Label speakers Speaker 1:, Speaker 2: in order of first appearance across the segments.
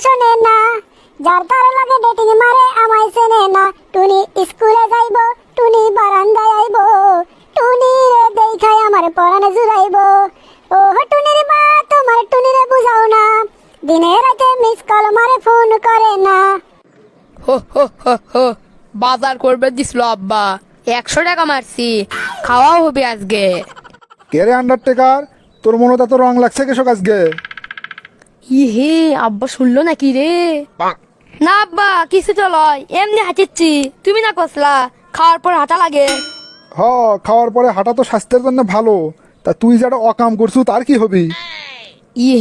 Speaker 1: শোনে না, যার তার লাগে ডেটিং মারে আমায় চেনে না। টুনি স্কুলে যাইব, টুনি বারান্দায় আইব, টুনি রে দেখাই আমার পরানে জুড়াইব। ও টুনির মা তোমার টুনিরে বুঝাও না, দিনে রাতে মিস কল মারে ফোন করে না।
Speaker 2: হো হো হো হো, বাজার করবে দিছিল আব্বা, 100 টাকা মারছি, খাওয়াও হবে আজকে।
Speaker 3: কে রে আন্ডারটেকার, তোর মনে এত রং লাগছে কেসক আজকে?
Speaker 2: হে আব্বা শুনলো নাকি রে? না আব্বা কিছু তো লয়, এমনি হাঁটিচ্ছি, তুমি না কসলা খাওয়ার পর হাঁটা লাগে।
Speaker 3: হ, খাওয়ার পরে হাঁটা তো স্বাস্থ্যের জন্য ভালো, তা তুই যেটা অকাম করছু তার কি হবি?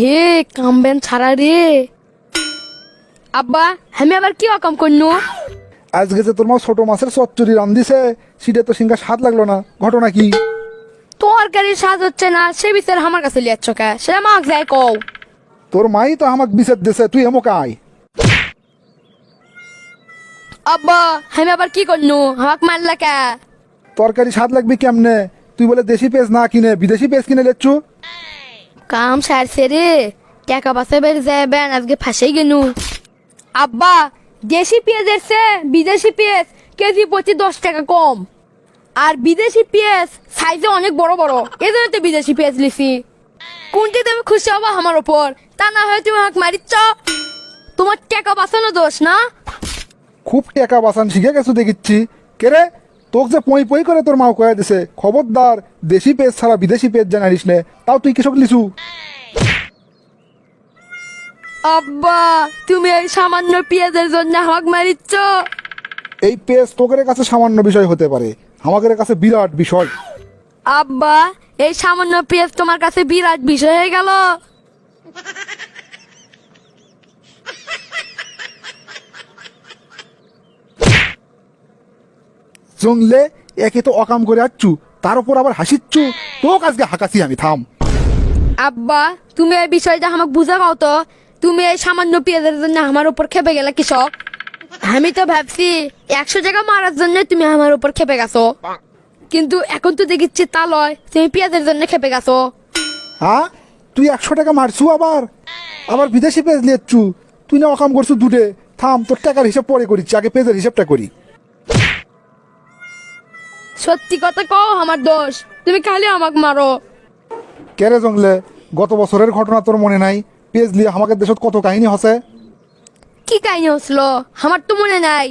Speaker 2: হে কামবেন ছাড়া রে। আব্বা আমি আবার কি অকাম করনু?
Speaker 3: আজকে যে তোর মা ছোট মাছের চচ্চড়ি রান্ধিছে, সেটা তো সিংহা স্বাদ লাগলো না, ঘটনা কি?
Speaker 2: তরকারির স্বাদ হচ্ছে না, সে বিচার আমার কাছে লিয়াচ্ছ কে? সেটা মাক যায় কও।
Speaker 3: তোর মাই তো আমাকে বিচার দিছে, তুই এমক আয়।
Speaker 2: আব্বা আমি আবার কি করনু, আমাক মারলা কে?
Speaker 3: তরকারি স্বাদ লাগবে কেমনে? তুই বলে দেশি পেঁয়াজ না কিনে বিদেশি পেঁয়াজ কিনে লেচ্ছু।
Speaker 2: কাম সারছে রে, টাকা বাসা বের যাবেন, আজকে ফাঁসেই গেনু। আব্বা দেশি পেঁয়াজের চেয়ে বিদেশি পেঁয়াজ কেজি প্রতি 10 টাকা কম, আর বিদেশি পেঁয়াজ সাইজে অনেক বড় বড়, এই জন্য তো বিদেশি পেঁয়াজ লিছি। কোনটি তুমি খুশি হবা আমার ওপর, তা না হয় তুমি আমাকে মারিচ্ছ। তোমার টাকা বাঁচানো দোষ না?
Speaker 3: খুব টেকা বাসান শিখে গেছো দেখিচ্ছি। কে রে, তোকে যে পই পই করে তোর মাও কয়ে দিছে, খবরদার দেশি পেঁয়াজ ছাড়া বিদেশি পেঁয়াজ জানারিস নে। তাও তুই কৃষক লিছু।
Speaker 2: আব্বা তুমি এই সামান্য পেঁয়াজের জন্য আমাকে মারিচ্ছ।
Speaker 3: এই পেঁয়াজ তোকের কাছে সামান্য বিষয় হতে পারে, আমাদের কাছে বিরাট বিষয়।
Speaker 2: আব্বা এই সামান্য পেঁয়াজ তোমার কাছে বিরাট বিষয় হয়ে গেল।
Speaker 3: জংলে একে তো অকাম করে আচ্ছু, তার উপর আবার হাসিচ্ছু, তোকে আজকে হাঁকাছি আমি, থাম।
Speaker 2: আব্বা তুমি এই বিষয়টা আমাকে বুঝাও তো, তুমি এই সামান্য পেঁয়াজের জন্য আমার উপর খেপে গেলে কৃষক। আমি তো ভাবছি 100 টাকা মারার জন্য তুমি আমার উপর খেপে গেছো, কিন্তু এখন তো দেখিচ্ছি তা লয়, তুমি পেঁয়াজের জন্য খেপে গেছো।
Speaker 3: হ্যাঁ, তুই 100 টাকা মারছু, আবার আবার বিদেশি পেঁয়াজ লিয়েছু। তুই না অকাম করছু দুটে, থাম, তোর টাকার হিসাব পরে করিচ্ছি, আগে পেঁয়াজের হিসাবটা করি।
Speaker 2: সত্যি কথা কও আমার দোষ, তুমি খালি আমাকে মারো।
Speaker 3: কেরে জংলে, গত বছরের ঘটনা তোর মনে নাই? পেঁয়াজ লিয়ে আমাদের দেশত কত কাহিনী হসে।
Speaker 2: কি কাহিনী হসলো আমার তো মনে নাই।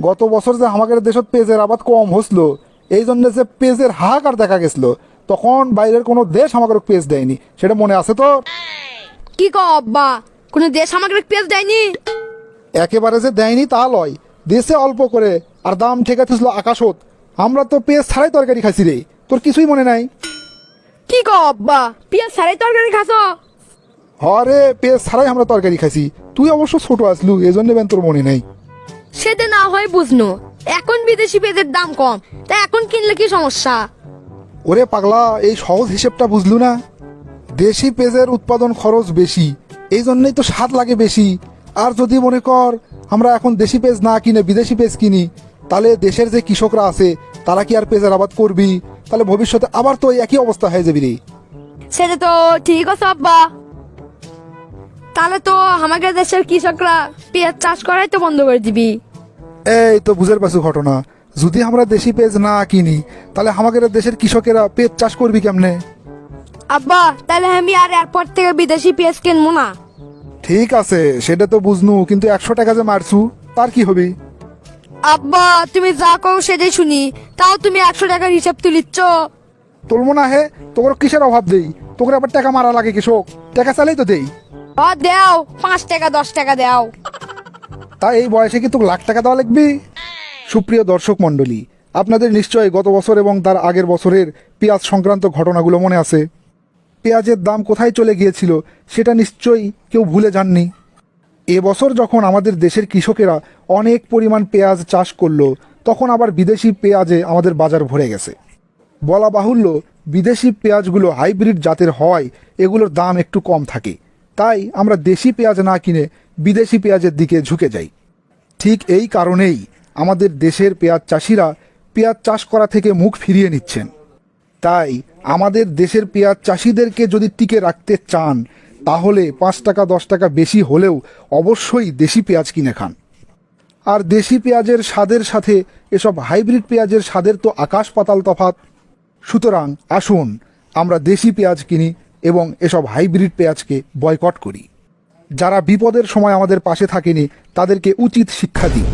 Speaker 3: গত বছর যে আমাদের দেশত পেঁয়াজের আবাদ কম হসলো, এই জন্য যে পেঁয়াজের হাহাকার দেখা গেছিল, তখন বাইরের কোনো দেশ আমাদের পেঁয়াজ দেয়নি, সেটা মনে আছে তো?
Speaker 2: কি কও আব্বা, কোনো দেশ আমাকে পেঁয়াজ দেয়নি?
Speaker 3: একেবারে যে দেয়নি তা লয়, দেশে অল্প করে আর দাম ঠেকাতেছিল আকাশত। আমরা তো পেঁয়াজ ছাড়াই তরকারি খাইছি রে, তোর কিছুই মনে নাই?
Speaker 2: কি কও আব্বা, পেঁয়াজ ছাড়াই তরকারি খাসো?
Speaker 3: হরে, পেঁয়াজ ছাড়াই আমরা তরকারি খাইছি। তুই অবশ্য ছোট আসলু, এই জন্য তোর মনে নাই।
Speaker 2: সেটা না হয় বুঝনো, এখন বিদেশি পেঁয়াজের দাম কম, তা এখন কিনলে কি সমস্যা?
Speaker 3: ওরে পাগলা, এই সহজ হিসেবটা বুঝলু না? দেশি পেঁয়াজের উৎপাদন খরচ বেশি, এই জন্যই তো স্বাদ লাগে বেশি। আর যদি মনে কর আমরা এখন দেশি পেঁয়াজ না কিনে বিদেশি পেঁয়াজ কিনি, তাহলে দেশের যে কৃষকরা আছে তারা কি আর পেঁয়াজের আবাদ করবি? তাহলে ভবিষ্যতে আবার তো একই অবস্থা হয়ে যাবি রে।
Speaker 2: সেটা তো ঠিক আছে আব্বা, তাহলে তো আমাদের দেশের কৃষকরা পেঁয়াজ চাষ করাই তো বন্ধ করে দিবি।
Speaker 3: এই তো বুঝের পাশু ঘটনা, যদি আমরা দেশি পেঁয়াজ না কিনি, তাহলে আমাদের দেশের কৃষকেরা পেঁয়াজ চাষ করবি কেমনে?
Speaker 2: আব্বা তাহলে আমি আর এরপর থেকে বিদেশি পেঁয়াজ কিনবো না।
Speaker 3: ঠিক আছে, সেটা তো বুঝনু, কিন্তু 100 টাকা যে মারছু তার কি হবে?
Speaker 2: আব্বা তুমি যা কও সেটাই শুনি, তাও তুমি 100 টাকার হিসাব তুলিচ্ছ।
Speaker 3: তুলবো না হে, তোর কিসের অভাব দেই? তোর আবার টাকা মারা লাগে কৃষক, টাকা চালেই তো দেই।
Speaker 2: দেও 5 টাকা 10 টাকা দেও।
Speaker 3: তা এই বয়সে কি তোকে লাখ টাকা দেওয়া লাগবে? সুপ্রিয় দর্শক মণ্ডলী, আপনাদের নিশ্চয়ই গত বছর এবং তার আগের বছরের পেঁয়াজ সংক্রান্ত ঘটনাগুলো মনে আছে। পেঁয়াজের দাম কোথায় চলে গিয়েছিল সেটা নিশ্চয়ই কেউ ভুলে যাননি। এবছর যখন আমাদের দেশের কৃষকেরা অনেক পরিমাণ পেঁয়াজ চাষ করলো, তখন আবার বিদেশি পেঁয়াজে আমাদের বাজার ভরে গেছে। বলা বাহুল্য, বিদেশি পেঁয়াজগুলো হাইব্রিড জাতের হওয়ায় এগুলোর দাম একটু কম থাকে, তাই আমরা দেশি পেঁয়াজ না কিনে বিদেশি পেঁয়াজের দিকে ঝুঁকে যাই। ঠিক এই কারণেই আমাদের দেশের পেঁয়াজ চাষিরা পেঁয়াজ চাষ করা থেকে মুখ ফিরিয়ে নিচ্ছেন। তাই আমাদের দেশের পেঁয়াজ চাষিদেরকে যদি টিকে রাখতে চান, তাহলে 5 টাকা 10 টাকা বেশি হলেও অবশ্যই দেশি পেঁয়াজ কিনে খান। আর দেশি পেঁয়াজের স্বাদের সাথে এসব হাইব্রিড পেঁয়াজের স্বাদের তো আকাশ পাতাল তফাৎ। সুতরাং আসুন আমরা দেশি পেঁয়াজ কিনি এবং এসব হাইব্রিড পেঁয়াজকে বয়কট করি। যারা বিপদের সময় আমাদের পাশে থাকেনি তাদেরকে উচিত শিক্ষা দিই।